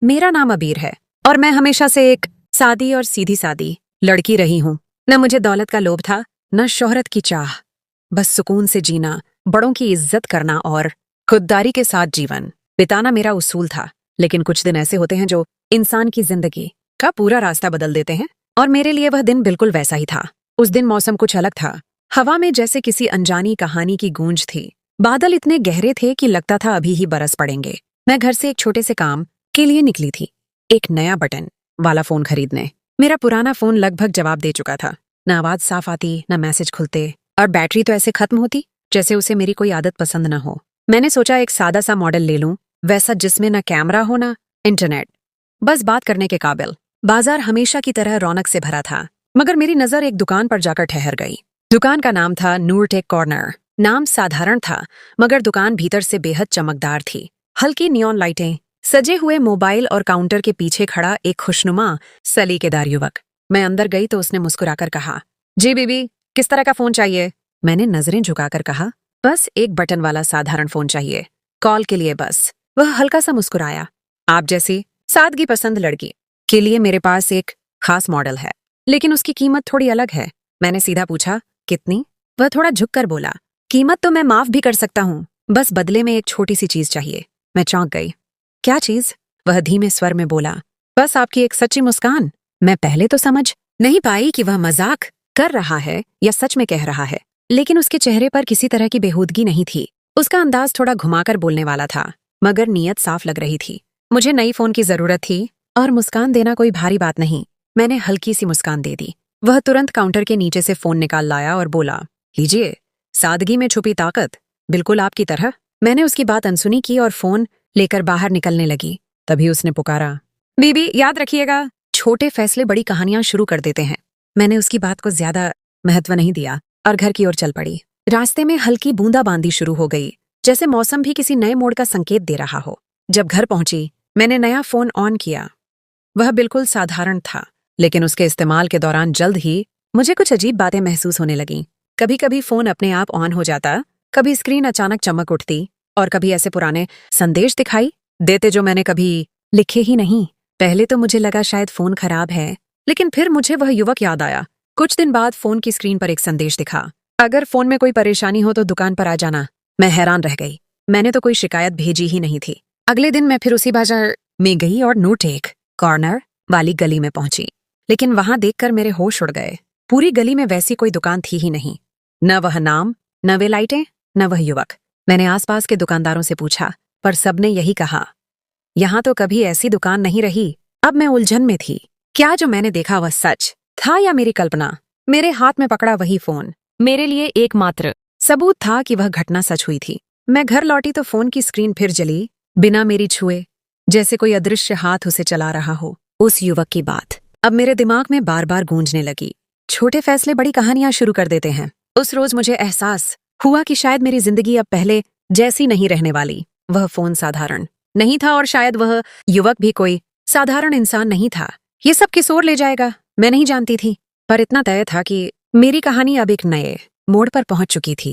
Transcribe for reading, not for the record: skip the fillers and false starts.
मेरा नाम अबीर है और मैं हमेशा से एक सादी और सीधी सादी लड़की रही हूँ। न मुझे दौलत का लोभ था, न शोहरत की चाह। बस सुकून से जीना, बड़ों की इज्जत करना और खुददारी के साथ जीवन बिताना मेरा उसूल था। लेकिन कुछ दिन ऐसे होते हैं जो इंसान की जिंदगी का पूरा रास्ता बदल देते हैं, और मेरे लिए वह दिन बिल्कुल वैसा ही था। उस दिन मौसम कुछ अलग था। हवा में जैसे किसी अनजानी कहानी की गूंज थी। बादल इतने गहरे थे कि लगता था अभी ही बरस पड़ेंगे। मैं घर से एक छोटे से काम के लिए निकली थी, एक नया बटन वाला फोन खरीदने। मेरा पुराना फोन लगभग जवाब दे चुका था। न आवाज साफ आती, न मैसेज खुलते, और बैटरी तो ऐसे खत्म होती जैसे उसे मेरी कोई आदत पसंद न हो। मैंने सोचा एक सादा सा मॉडल ले लूं, वैसा जिसमें न कैमरा हो न इंटरनेट, बस बात करने के काबिल। बाजार हमेशा की तरह रौनक से भरा था, मगर मेरी नजर एक दुकान पर जाकर ठहर गई। दुकान का नाम था नूर टेक कॉर्नर। नाम साधारण था, मगर दुकान भीतर से बेहद चमकदार थी। हल्की नियॉन लाइटें, सजे हुए मोबाइल, और काउंटर के पीछे खड़ा एक खुशनुमा सलीकेदार युवक। मैं अंदर गई तो उसने मुस्कुराकर कहा, जी बीबी, किस तरह का फोन चाहिए? मैंने नजरें झुकाकर कहा, बस एक बटन वाला साधारण फोन चाहिए, कॉल के लिए बस। वह हल्का सा मुस्कुराया, आप जैसी सादगी पसंद लड़की के लिए मेरे पास एक खास मॉडल है, लेकिन उसकी कीमत थोड़ी अलग है। मैंने सीधा पूछा, कितनी? वह थोड़ा झुककर बोला, कीमत तो मैं माफ भी कर सकता हूँ, बस बदले में एक छोटी सी चीज चाहिए। मैं चौंक गई, क्या चीज? वह धीमे स्वर में बोला, बस आपकी एक सच्ची मुस्कान। मैं पहले तो समझ नहीं पाई कि वह मजाक कर रहा है या सच में कह रहा है, लेकिन उसके चेहरे पर किसी तरह की बेहूदगी नहीं थी। उसका अंदाज थोड़ा घुमाकर बोलने वाला था, मगर नीयत साफ लग रही थी। मुझे नई फोन की जरूरत थी और मुस्कान देना कोई भारी बात नहीं। मैंने हल्की सी मुस्कान दे दी। वह तुरंत काउंटर के नीचे से फोन निकाल लाया और बोला, लीजिए, सादगी में छुपी ताकत, बिल्कुल आपकी तरह। मैंने उसकी बात अनसुनी की और फोन लेकर बाहर निकलने लगी। तभी उसने पुकारा, बीबी याद रखिएगा, छोटे फैसले बड़ी कहानियां शुरू कर देते हैं। मैंने उसकी बात को ज्यादा महत्व नहीं दिया और घर की ओर चल पड़ी। रास्ते में हल्की बूंदाबांदी शुरू हो गई, जैसे मौसम भी किसी नए मोड़ का संकेत दे रहा हो। जब घर पहुंची, मैंने नया फोन ऑन किया। वह बिल्कुल साधारण था, लेकिन उसके इस्तेमाल के दौरान जल्द ही मुझे कुछ अजीब बातें महसूस होने लगीं। कभी कभी फोन अपने आप ऑन हो जाता, कभी स्क्रीन अचानक चमक उठती, और कभी ऐसे पुराने संदेश दिखाई देते जो मैंने कभी लिखे ही नहीं। पहले तो मुझे लगा शायद फोन खराब है, लेकिन फिर मुझे वह युवक याद आया। कुछ दिन बाद फोन की स्क्रीन पर एक संदेश दिखा, अगर फोन में कोई परेशानी हो तो दुकान पर आ जाना। मैं हैरान रह गई, मैंने तो कोई शिकायत भेजी ही नहीं थी। अगले दिन मैं फिर उसी बाजार में गई और नूर टेक कॉर्नर वाली गली में पहुंची, लेकिन वहां देखकर मेरे होश उड़ गए। पूरी गली में वैसी कोई दुकान थी ही नहीं, न वह नाम, न वे लाइटें, न वह युवक। मैंने आसपास के दुकानदारों से पूछा, पर सबने यही कहा, यहां तो कभी ऐसी दुकान नहीं रही। अब मैं उलझन में थी, क्या जो मैंने देखा वह सच था या मेरी कल्पना? मेरे हाथ में पकड़ा वही फोन मेरे लिए एकमात्र सबूत था कि वह घटना सच हुई थी। मैं घर लौटी तो फोन की स्क्रीन फिर जली, बिना मेरी छुए, जैसे कोई अदृश्य हाथ उसे चला रहा हो। उस युवक की बात अब मेरे दिमाग में बार बार गूंजने लगी। छोटे फैसले बड़ी कहानियां शुरू कर देते हैं। उस रोज मुझे एहसास हुआ कि शायद मेरी जिंदगी अब पहले जैसी नहीं रहने वाली। वह फोन साधारण नहीं था, और शायद वह युवक भी कोई साधारण इंसान नहीं था। ये सब किस ओर ले जाएगा मैं नहीं जानती थी, पर इतना तय था कि मेरी कहानी अब एक नए मोड़ पर पहुंच चुकी थी।